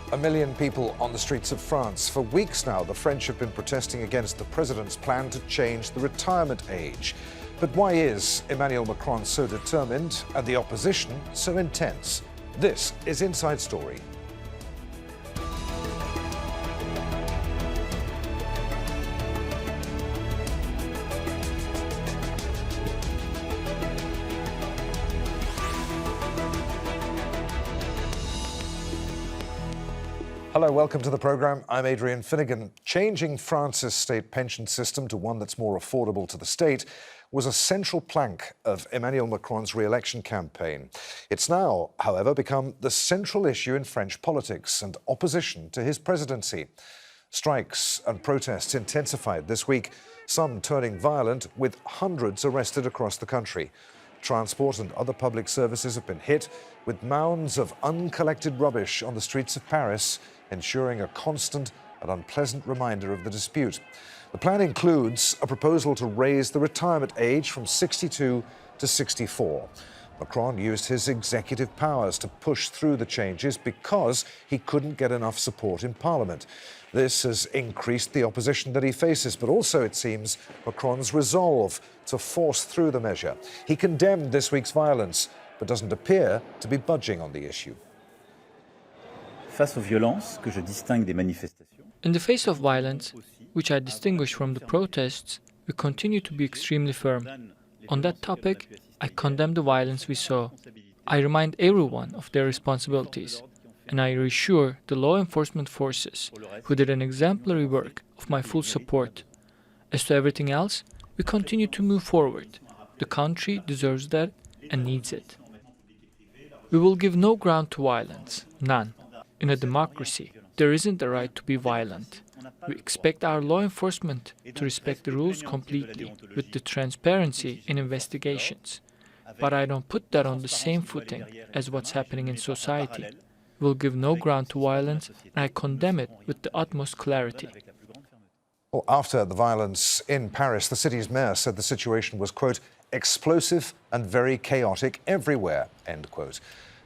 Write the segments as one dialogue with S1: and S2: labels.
S1: 1 million people on the streets of France. For weeks now, the French have been protesting against the president's plan to change the retirement age. But why is Emmanuel Macron so determined and the opposition so intense? This is Inside Story. Hello, welcome to the programme. I'm Adrian. Finighan. Changing France's state pension system to one that's more affordable to the state was a central plank of Emmanuel Macron's re-election campaign. It's now, however, become the central issue in French politics and opposition to his presidency. Strikes and protests intensified this week, some turning violent, with hundreds arrested across the country. Transport and other public services have been hit, with mounds of uncollected rubbish on the streets of Paris, ensuring a constant and unpleasant reminder of the dispute. The plan includes a proposal to raise the retirement age from 62 to 64. Macron used his executive powers to push through the changes because he couldn't get enough support in Parliament. This has increased the opposition that he faces, but also, it seems, Macron's resolve to force through the measure. He condemned this week's violence, but doesn't appear to be budging on the issue.
S2: In the face of violence, which I distinguish from the protests, we continue to be extremely firm. On that topic, I condemn the violence we saw. I remind everyone of their responsibilities, and I reassure the law enforcement forces, who did an exemplary work, of my full support. As to everything else, we continue to move forward. The country deserves that and needs it. We will give no ground to violence, none. In a democracy, there isn't the right to be violent. We expect our law enforcement to respect the rules completely, with the transparency in investigations. But I don't put that on the same footing as what's happening in society. We will give no ground to violence, and I condemn it with the utmost clarity.
S1: Well, after the violence in Paris, the city's mayor said the situation was, quote, explosive and very chaotic everywhere, end quote.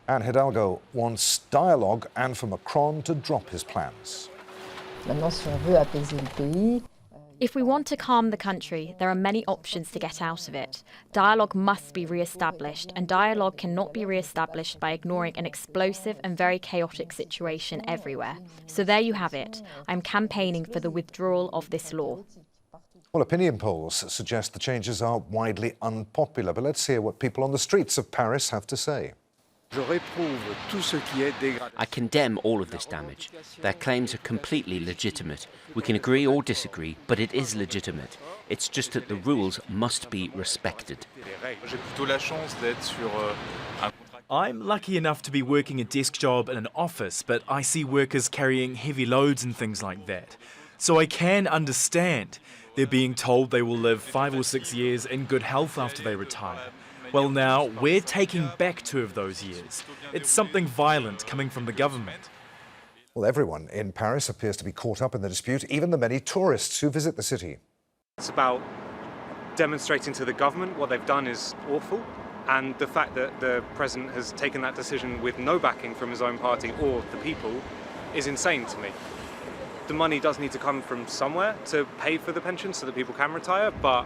S1: Anne Hidalgo wants dialogue and for Macron to drop his plans.
S3: If we want to calm the country, there are many options to get out of it. Dialogue must be re-established, and dialogue cannot be re-established by ignoring an explosive and very chaotic situation everywhere. So there you have it. I'm campaigning for the withdrawal of this law.
S1: Well, opinion polls suggest the changes are widely unpopular, but let's hear what people on the streets of Paris have to say.
S4: I condemn all of this damage. Their claims are completely legitimate. We can agree or disagree, but it is legitimate. It's just that the rules must be respected.
S5: I'm lucky enough to be working a desk job in an office, but I see workers carrying heavy loads and things like that. So I can understand. They're being told they will live 5 or 6 years in good health after they retire. Well, now, we're taking back 2 of those years. It's something violent coming from the government.
S1: Well, everyone in Paris appears to be caught up in the dispute, even the many tourists who visit the city.
S6: It's about demonstrating to the government what they've done is awful, and the fact that the president has taken that decision with no backing from his own party or the people is insane to me. The money does need to come from somewhere to pay for the pension so that people can retire, but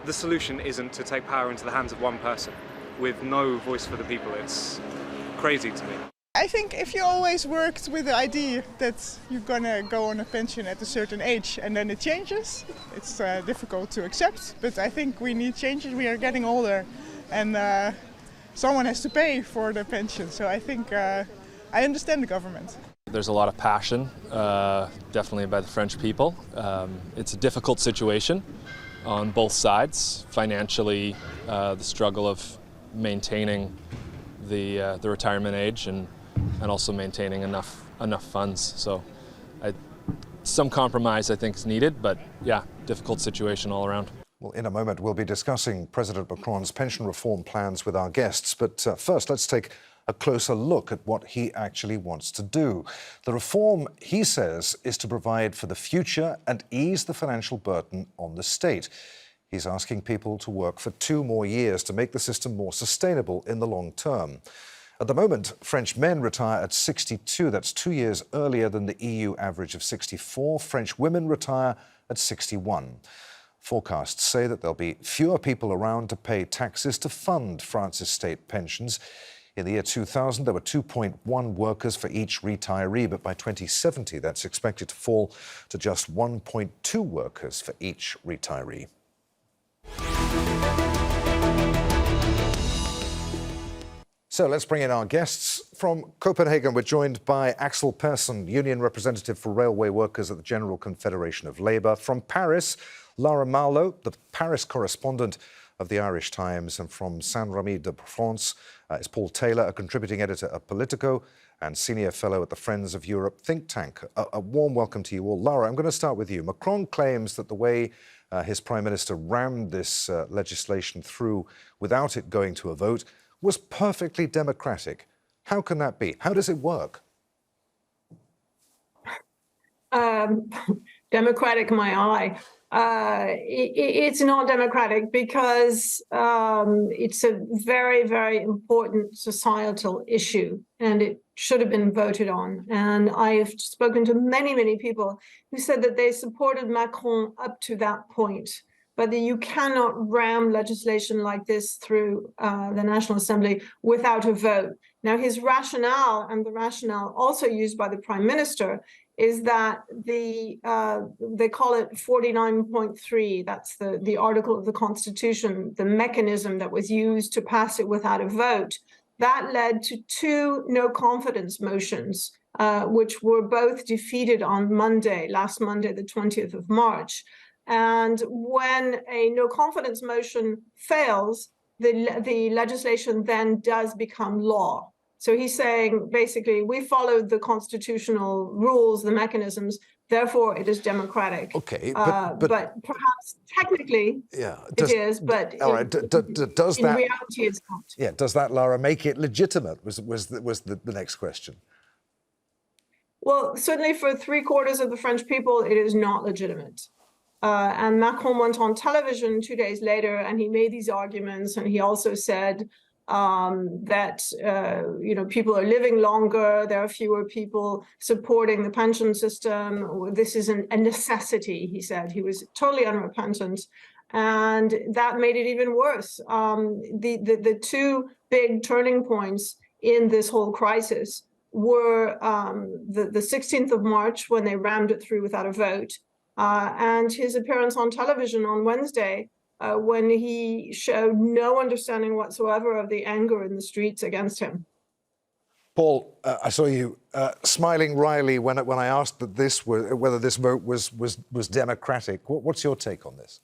S6: the solution isn't to take power into the hands of one person with no voice for the people. It's crazy to me.
S7: I think if you always worked with the idea that you're gonna go on a pension at a certain age and then it changes, it's difficult to accept. But I think we need changes. We are getting older and someone has to pay for the pension. So I think I understand the government.
S8: There's a lot of passion, definitely by the French people. It's a difficult situation on both sides. Financially, the struggle of maintaining the retirement age and also maintaining enough funds. So some compromise, I think, is needed, but yeah, difficult situation all around.
S1: Well, in a moment, we'll be discussing President Macron's pension reform plans with our guests. But first, let's take a closer look at what he actually wants to do. The reform, he says, is to provide for the future and ease the financial burden on the state. He's asking people to work for 2 more years to make the system more sustainable in the long term. At the moment, French men retire at 62. That's 2 years earlier than the EU average of 64. French women retire at 61. Forecasts say that there'll be fewer people around to pay taxes to fund France's state pensions. In the year 2000, there were 2.1 workers for each retiree, but by 2070, that's expected to fall to just 1.2 workers for each retiree. So let's bring in our guests. From Copenhagen, we're joined by Axel Persson, union representative for railway workers at the General Confederation of Labour. From Paris, Lara, the Paris correspondent of the Irish Times. And from Saint-Remy de France is Paul Taylor, a contributing editor at Politico and senior fellow at the Friends of Europe think tank. A warm welcome to you all. Lara, I'm going to start with you. Macron claims that the way his Prime Minister rammed this legislation through without it going to a vote was perfectly democratic. How can that be? How does it work?
S9: Democratic, my eye. It's not democratic because it's a very, very important societal issue, and it should have been voted on. And I've spoken to many, many people who said that they supported Macron up to that point, but that you cannot ram legislation like this through the National Assembly without a vote. Now, his rationale, and the rationale also used by the Prime Minister, is that they call it 49.3, that's the article of the Constitution, the mechanism that was used to pass it without a vote. That led to 2 no-confidence motions, which were both defeated on Monday, last Monday, the 20th of March. And when a no-confidence motion fails, the legislation then does become law. So he's saying, basically, we followed the constitutional rules, the mechanisms, therefore it is democratic.
S1: Okay,
S9: but perhaps technically it is, but
S1: all right, does
S9: in
S1: that,
S9: reality it's not.
S1: Yeah, does that, Lara, make it legitimate, was the next question.
S9: Well, certainly for 3/4 of the French people, it is not legitimate. And Macron went on television 2 days later, and he made these arguments, and he also said that people are living longer, there are fewer people supporting the pension system. This is a necessity, he said. He was totally unrepentant, and that made it even worse. The 2 big turning points in this whole crisis were the 16th of March, when they rammed it through without a vote, and his appearance on television on Wednesday, when he showed no understanding whatsoever of the anger in the streets against him.
S1: Paul, I saw you smiling wryly when I asked that whether this vote was democratic. What's your take on this?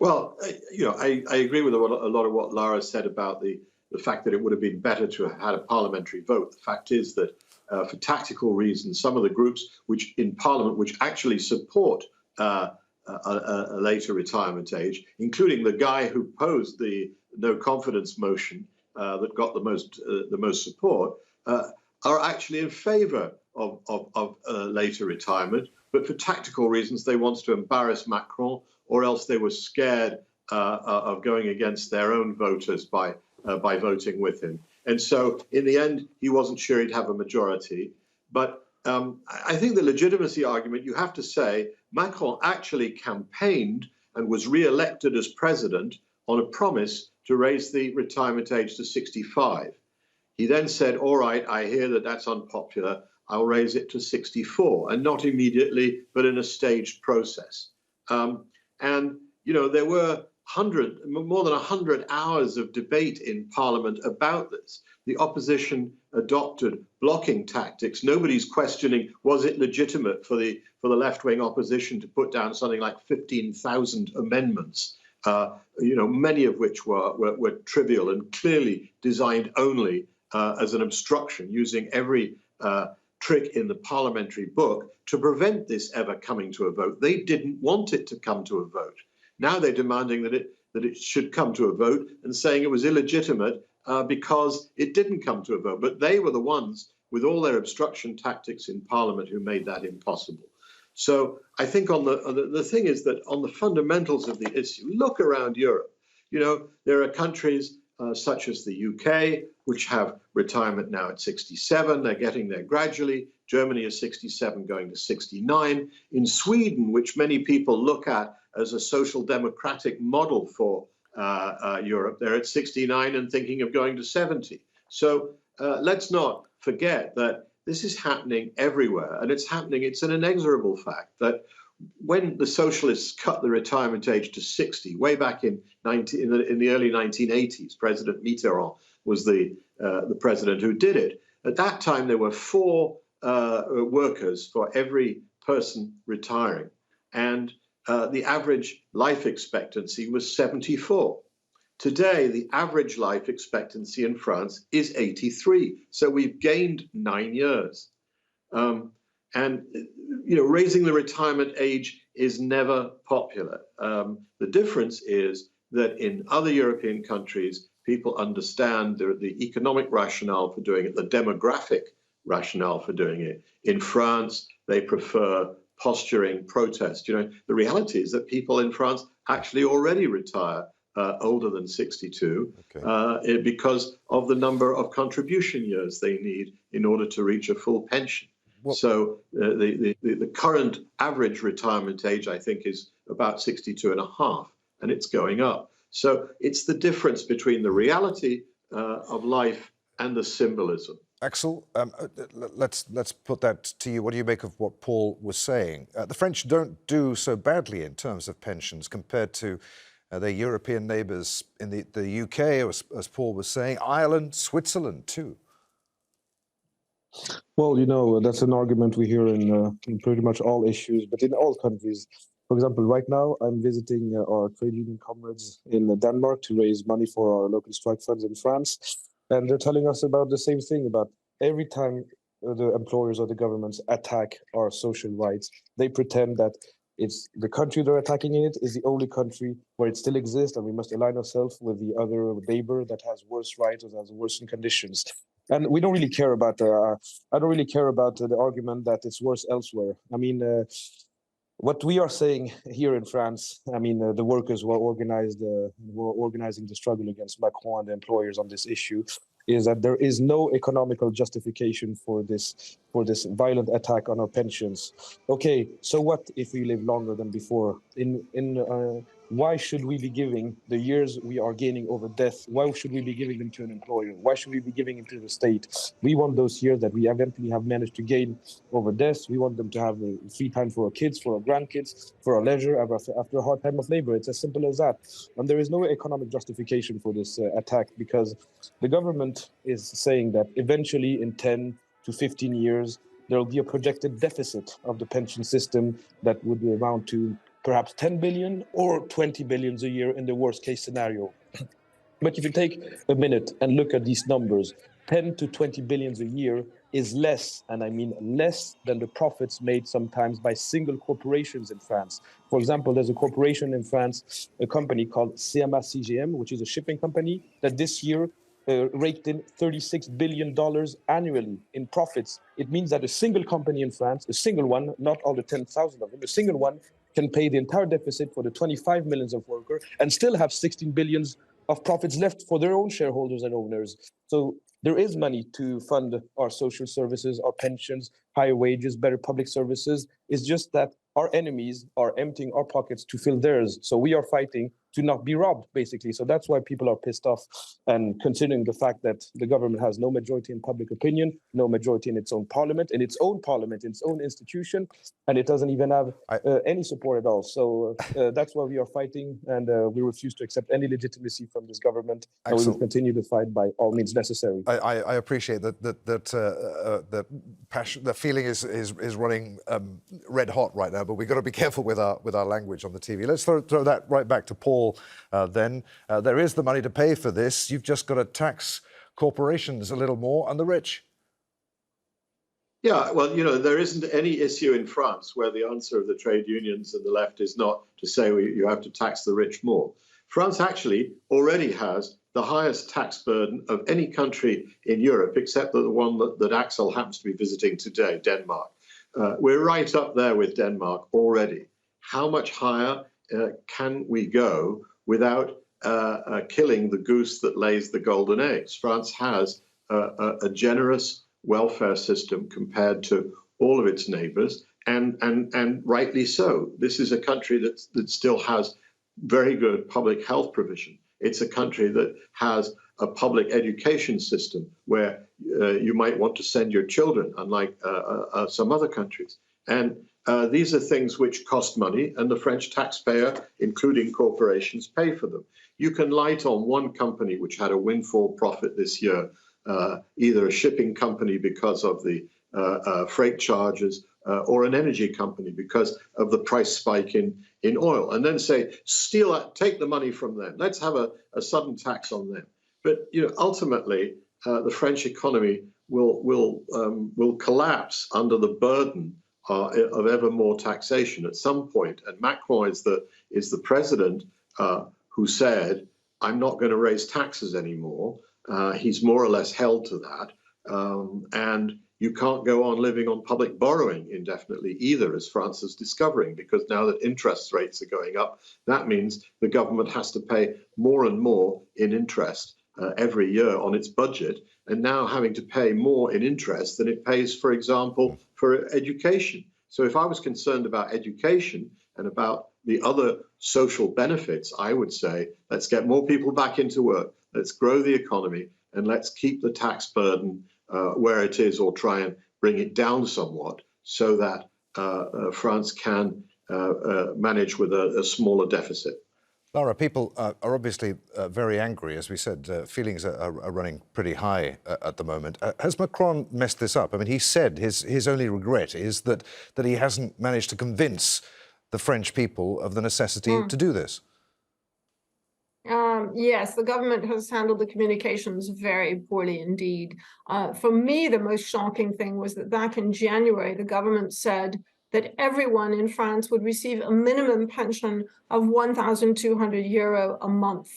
S10: Well, I agree with a lot of what Lara said about the fact that it would have been better to have had a parliamentary vote. The fact is that for tactical reasons, some of the groups which in Parliament which actually support a later retirement age, including the guy who posed the no confidence motion that got the most support, are actually in favour of later retirement. But for tactical reasons, they wanted to embarrass Macron, or else they were scared of going against their own voters by voting with him. And so, in the end, he wasn't sure he'd have a majority. But I think the legitimacy argument, you have to say, Macron actually campaigned and was re-elected as president on a promise to raise the retirement age to 65. He then said, all right, I hear that that's unpopular, I'll raise it to 64, and not immediately, but in a staged process. There were more than 100 hours of debate in Parliament about this. The opposition adopted blocking tactics. Nobody's questioning, was it legitimate for the left-wing opposition to put down something like 15,000 amendments, many of which were trivial and clearly designed only as an obstruction, using every trick in the parliamentary book to prevent this ever coming to a vote. They didn't want it to come to a vote. Now they're demanding that it should come to a vote and saying it was illegitimate because it didn't come to a vote. But they were the ones, with all their obstruction tactics in Parliament, who made that impossible. So I think the thing is that on the fundamentals of the issue, look around Europe. There are countries such as the UK, which have retirement now at 67. They're getting there gradually. Germany is 67, going to 69. In Sweden, which many people look at as a social democratic model for Europe, they're at 69 and thinking of going to 70. So let's not forget that this is happening everywhere, and it's happening. It's an inexorable fact that when the socialists cut the retirement age to 60, way back in the early 1980s, President Mitterrand was the president who did it. At that time, there were 4 workers for every person retiring, and the average life expectancy was 74. Today, the average life expectancy in France is 83. So we've gained 9 years. And raising the retirement age is never popular. The difference is that in other European countries, people understand the economic rationale for doing it, the demographic rationale for doing it. In France, they prefer posturing, protest. The reality is that people in France actually already retire older than 62 because of the number of contribution years they need in order to reach a full pension. So the current average retirement age, I think, is about 62 and a half, and it's going up. So it's the difference between the reality of life and the symbolism.
S1: Axel, let's put that to you. What do you make of what Paul was saying? The French don't do so badly in terms of pensions compared to their European neighbours in the UK, as Paul was saying, Ireland, Switzerland too.
S11: Well, that's an argument we hear in pretty much all issues, but in all countries. For example, right now, I'm visiting our trade union comrades in Denmark to raise money for our local strike funds in France. And they're telling us about the same thing, about every time the employers or the governments attack our social rights, they pretend that it's the country they're attacking in it is the only country where it still exists, and we must align ourselves with the other neighbor that has worse rights or has worse conditions. And we don't really care about, I don't really care about the argument that it's worse elsewhere. I mean, what we are saying here in France, I mean, the workers who are organizing the struggle against Macron and the employers on this issue, is that there is no economical justification for this violent attack on our pensions. Okay, so what if we live longer than before? Why should we be giving the years we are gaining over death? Why should we be giving them to an employer? Why should we be giving them to the state? We want those years that we eventually have managed to gain over death. We want them to have free time for our kids, for our grandkids, for our leisure after a hard time of labor. It's as simple as that. And there is no economic justification for this attack, because the government is saying that eventually in 10 to 15 years, there will be a projected deficit of the pension system that would amount to perhaps 10 billion or 20 billion a year in the worst case scenario. But if you take a minute and look at these numbers, 10 to 20 billion a year is less, and I mean less, than the profits made sometimes by single corporations in France. For example, there's a corporation in France, a company called CMA CGM, which is a shipping company, that this year raked in $36 billion annually in profits. It means that a single company in France, a single one, not all the 10,000 of them, a single one can pay the entire deficit for the 25 millions of workers and still have 16 billions of profits left for their own shareholders and owners. So there is money to fund our social services, our pensions, higher wages, better public services. It's just that our enemies are emptying our pockets to fill theirs. So we are fighting to not be robbed, basically. So that's why people are pissed off. And considering the fact that the government has no majority in public opinion, no majority in its own parliament, in its own institution, and it doesn't even have any support at all. So that's why we are fighting, and we refuse to accept any legitimacy from this government. And we will continue to fight by all means necessary.
S1: I appreciate that the passion, the feeling is running red hot right now, but we've got to be careful with our language on the TV. Let's throw that right back to Paul. Then there is the money to pay for this. You've just got to tax corporations a little more and the rich.
S10: Yeah, well, there isn't any issue in France where the answer of the trade unions and the left is not to say you have to tax the rich more. France actually already has the highest tax burden of any country in Europe, except the one that Axel happens to be visiting today, Denmark. We're right up there with Denmark already. How much higher can we go without killing the goose that lays the golden eggs. France has a generous welfare system compared to all of its neighbors, and rightly so. This is a country that still has very good public health provision. It's a country that has a public education system where you might want to send your children, unlike some other countries. And these are things which cost money, and the French taxpayer, including corporations, pay for them. You can light on one company which had a windfall profit this year, either a shipping company because of the freight charges, or an energy company because of the price spike in oil, and then say, steal that, take the money from them. Let's have a sudden tax on them. But ultimately, the French economy will collapse under the burden of ever more taxation at some point. And Macron is the president who said, "I'm not going to raise taxes anymore." He's more or less held to that, and you can't go on living on public borrowing indefinitely either, as France is discovering, because now that interest rates are going up, that means the government has to pay more and more in interest every year on its budget, and now having to pay more in interest than it pays, for example, for education. So if I was concerned about education and about the other social benefits, I would say, let's get more people back into work, let's grow the economy, and let's keep the tax burden where it is, or try and bring it down somewhat, so that France can manage with a smaller deficit.
S1: Lara, people are obviously very angry. As we said, feelings are running pretty high at the moment. Has Macron messed this up? I mean, he said his only regret is that he hasn't managed to convince the French people of the necessity to do this.
S9: Yes, the government has handled the communications very poorly indeed. For me, the most shocking thing was that back in January, the government said that everyone in France would receive a minimum pension of 1,200 euro a month.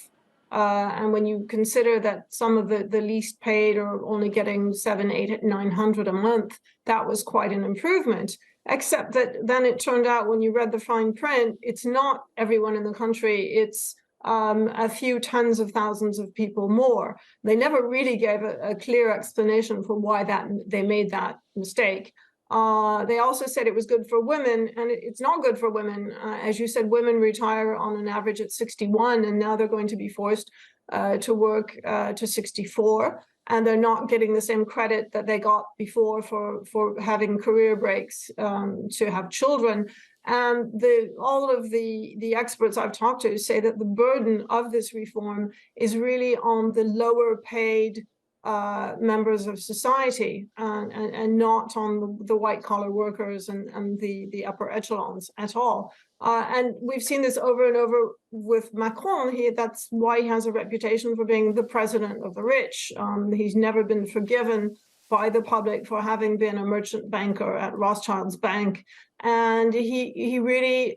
S9: And when you consider that some of the least paid are only getting 700, 800, 900 a month, that was quite an improvement. Except that then it turned out, when you read the fine print, it's not everyone in the country, it's a few tens of thousands of people more. They never really gave a clear explanation for why they made that mistake. They also said it was good for women, and it's not good for women. As you said, women retire on an average at 61, and now they're going to be forced to work to 64, and they're not getting the same credit that they got before for having career breaks to have children. And all of the experts I've talked to say that the burden of this reform is really on the lower paid members of society, and not on the white collar workers and the upper echelons at all. And we've seen this over and over with Macron. That's why he has a reputation for being the president of the rich. He's never been forgiven by the public for having been a merchant banker at Rothschild's bank. And he really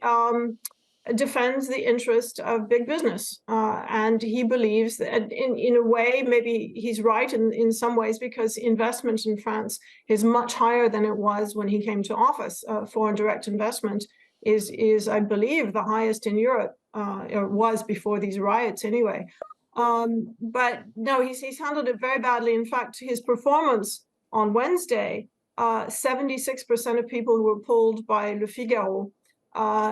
S9: defends the interest of big business. And he believes that in a way, maybe he's right in some ways, because investment in France is much higher than it was when he came to office. Foreign direct investment is, I believe, the highest in Europe, or was before these riots anyway. But no, he's handled it very badly. In fact, his performance on Wednesday, 76% of people who were polled by Le Figaro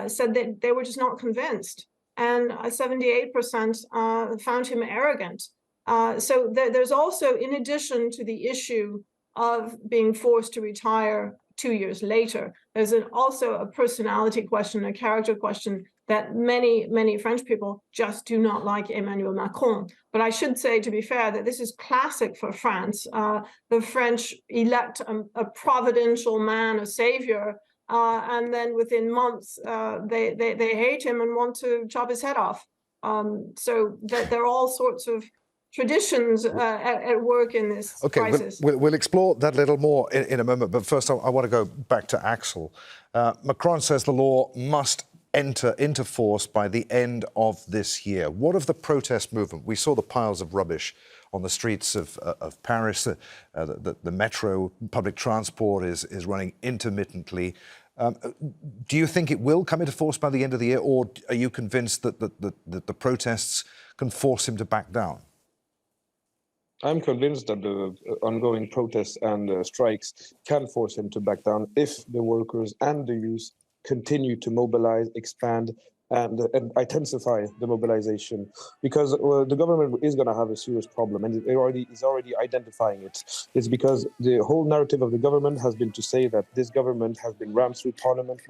S9: said that they were just not convinced, and 78% found him arrogant. So there's also, in addition to the issue of being forced to retire 2 years later, there's also a personality question, a character question, that many French people just do not like Emmanuel Macron. But I should say, to be fair, that this is classic for France. The French elect a providential man, a savior, and then within months, they hate him and want to chop his head off. So there are all sorts of traditions at work in this crisis.
S1: We'll explore that a little more in a moment, but first I want to go back to Axel. Macron says the law must enter into force by the end of this year. What of the protest movement? We saw the piles of rubbish on the streets of Paris. The metro, public transport is running intermittently. Do you think it will come into force by the end of the year, or are you convinced that the protests can force him to back down?
S11: I'm convinced that the ongoing protests and strikes can force him to back down if the workers and the youth continue to mobilize, expand, and intensify the mobilization, because the government is going to have a serious problem, and it is already identifying it. It's because the whole narrative of the government has been to say that this government has been rammed through parliament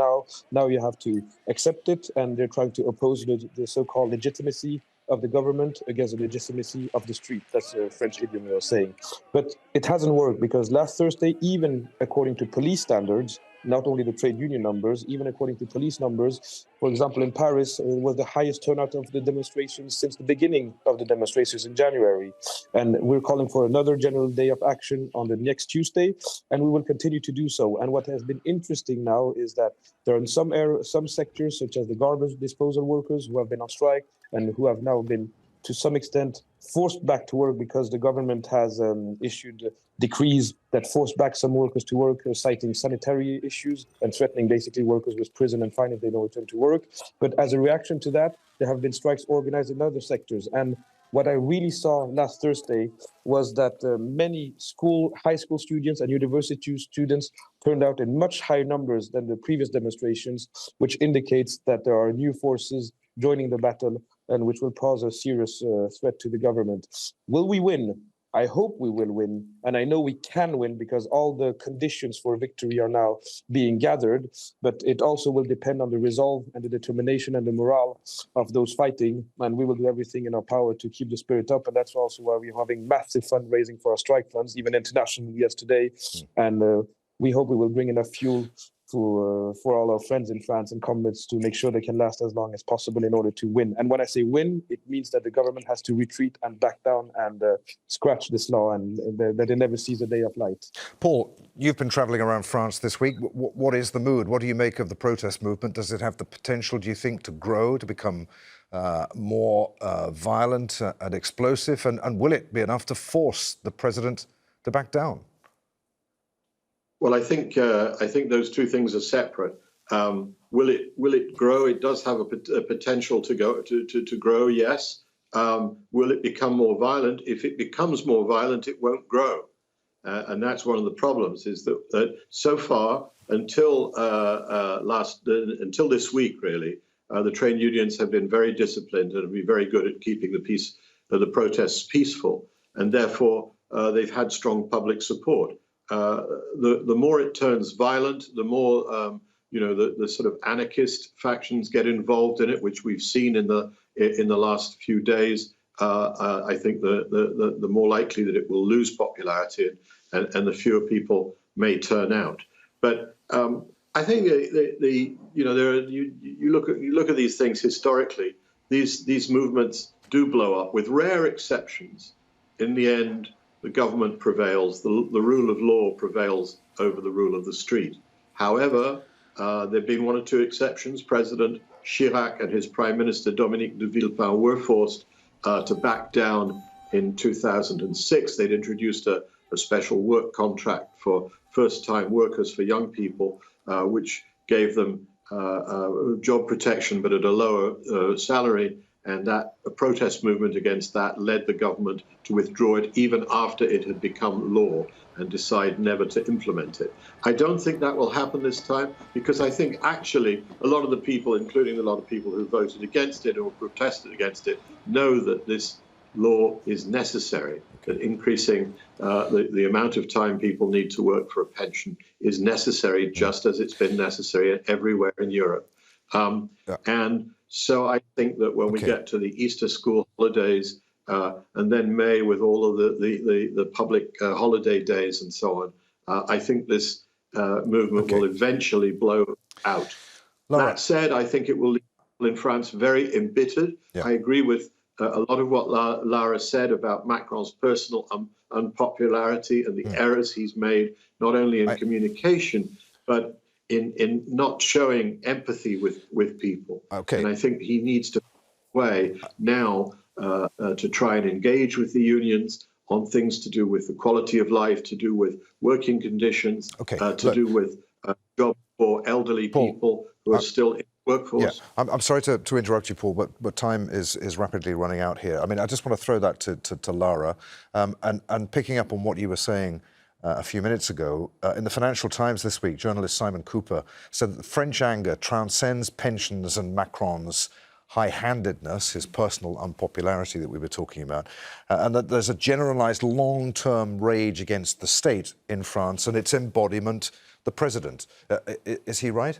S11: now you have to accept it, and they're trying to oppose the so-called legitimacy of the government against the legitimacy of the street. That's a French idiom we were saying. But it hasn't worked, because last Thursday, even according to police standards, not only the trade union numbers, even according to police numbers, for example, in Paris, it was the highest turnout of the demonstrations since the beginning of the demonstrations in January. And we're calling for another general day of action on the next Tuesday, and we will continue to do so. And what has been interesting now is that there are some sectors, such as the garbage disposal workers, who have been on strike and who have now been, to some extent, forced back to work because the government has issued decrees that force back some workers to work, citing sanitary issues and threatening basically workers with prison and fine if they don't return to work. But as a reaction to that, there have been strikes organized in other sectors. And what I really saw last Thursday was that many high school students and university students turned out in much higher numbers than the previous demonstrations, which indicates that there are new forces joining the battle, and which will pose a serious threat to the government. Will we win? I hope we will win, and I know we can win because all the conditions for victory are now being gathered, but it also will depend on the resolve and the determination and the morale of those fighting, and we will do everything in our power to keep the spirit up, and that's also why we're having massive fundraising for our strike funds, even internationally yesterday, and we hope we will bring enough fuel for all our friends in France and comrades to make sure they can last as long as possible in order to win. And when I say win, it means that the government has to retreat and back down and scratch this law, and that it never sees a day of light.
S1: Paul, you've been travelling around France this week. What is the mood? What do you make of the protest movement? Does it have the potential, do you think, to grow, to become more violent and explosive? And will it be enough to force the president to back down?
S10: Well, I think those two things are separate. Will it grow? It does have a potential to grow. Yes. Will it become more violent? If it becomes more violent, it won't grow, and that's one of the problems. Is that so far until until this week, really, the trade unions have been very disciplined and have been very good at keeping the protests peaceful, and therefore they've had strong public support. The more it turns violent, the more the sort of anarchist factions get involved in it, which we've seen in the last few days. I think the more likely that it will lose popularity, and the fewer people may turn out. But I think you look at these things historically. These movements do blow up, with rare exceptions. In the end, the government prevails, the rule of law prevails over the rule of the street. However, there have been one or two exceptions. President Chirac and his Prime Minister Dominique de Villepin were forced to back down in 2006. They'd introduced a special work contract for first-time workers for young people, which gave them job protection but at a lower salary. And that a protest movement against that led the government to withdraw it even after it had become law and decide never to implement it. I don't think that will happen this time, because I think actually a lot of the people, including a lot of people who voted against it or protested against it, know that this law is necessary, that increasing the amount of time people need to work for a pension is necessary, just as it's been necessary everywhere in Europe. And so I think that when we get to the Easter school holidays and then May with all of the public holiday days and so on, I think this movement will eventually blow out. Lara. That said, I think it will leave people in France very embittered. Yeah. I agree with a lot of what Lara said about Macron's personal unpopularity and the errors he's made, not only in communication, but in not showing empathy with people. And I think he needs to way now to try and engage with the unions on things to do with the quality of life, to do with working conditions, to do with jobs for elderly people who are still in the workforce.
S1: Yeah, I'm sorry to interrupt you, Paul, but time is rapidly running out here. I mean, I just want to throw that to Lara, and picking up on what you were saying a few minutes ago, in the Financial Times this week, journalist Simon Cooper said that the French anger transcends pensions and Macron's high-handedness, his personal unpopularity that we were talking about, and that there's a generalised long-term rage against the state in France and its embodiment, the president. Is he right?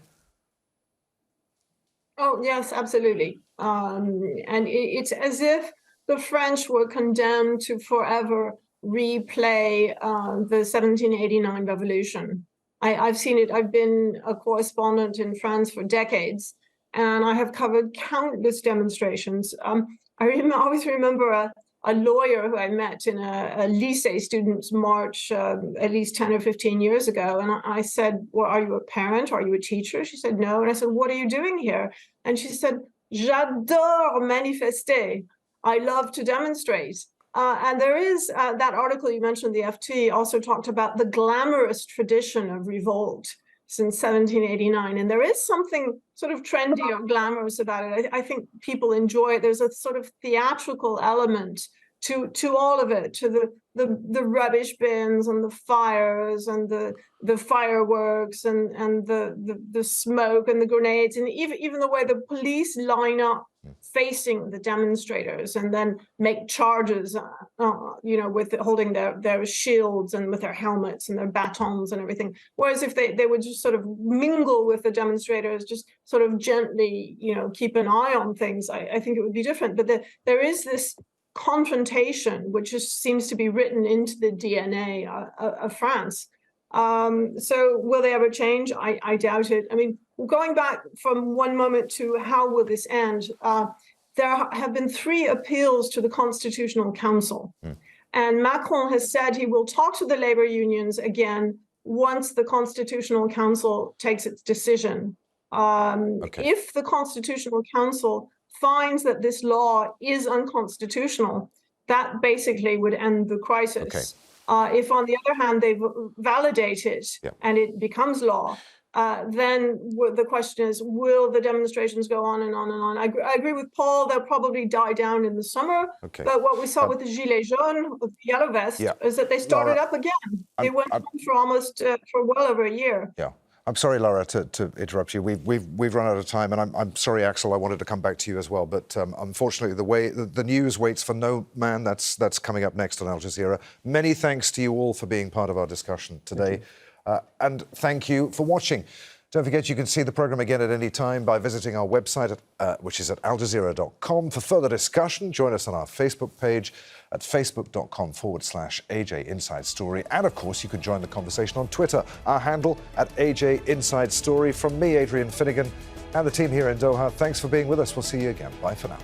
S9: Oh, yes, absolutely. And it's as if the French were condemned to forever replay the 1789 revolution. I've seen it. I've been a correspondent in France for decades, and I have covered countless demonstrations. I always remember a lawyer who I met in a lycée students' march at least 10 or 15 years ago. And I said, well, are you a parent? Are you a teacher? She said, no. And I said, what are you doing here? And she said, j'adore manifester. I love to demonstrate. And there is that article you mentioned, the FT, also talked about the glamorous tradition of revolt since 1789. And there is something sort of trendy or glamorous about it. I think people enjoy it. There's a sort of theatrical element to all of it, to the rubbish bins and the fires and the fireworks and the smoke and the grenades, and even the way the police line up facing the demonstrators and then make charges, with holding their shields and with their helmets and their batons and everything. Whereas if they would just sort of mingle with the demonstrators, just sort of gently, keep an eye on things, I think it would be different. But there is this confrontation, which just seems to be written into the DNA of France. So will they ever change? I doubt it. I mean, going back from one moment to how will this end, there have been 3 appeals to the Constitutional Council. And Macron has said he will talk to the labor unions again once the Constitutional Council takes its decision. If the Constitutional Council finds that this law is unconstitutional, that basically would end the crisis. If, on the other hand, they validate it and it becomes law, then the question is, will the demonstrations go on and on and on? I agree with Paul, they'll probably die down in the summer. But what we saw with the Gilets jaunes, with the Yellow Vest, is that they started up again. They went on for well over a year.
S1: Yeah. I'm sorry, Lara, to interrupt you. We've run out of time, and I'm sorry, Axel. I wanted to come back to you as well, but unfortunately, the news waits for no man. That's coming up next on Al Jazeera. Many thanks to you all for being part of our discussion today, and thank you for watching. Don't forget, you can see the programme again at any time by visiting our website, which is at aljazeera.com. For further discussion, join us on our Facebook page at facebook.com/AJ Inside Story. And, of course, you can join the conversation on Twitter, our handle at AJ Inside Story. From me, Adrian Finighan, and the team here in Doha, thanks for being with us. We'll see you again. Bye for now.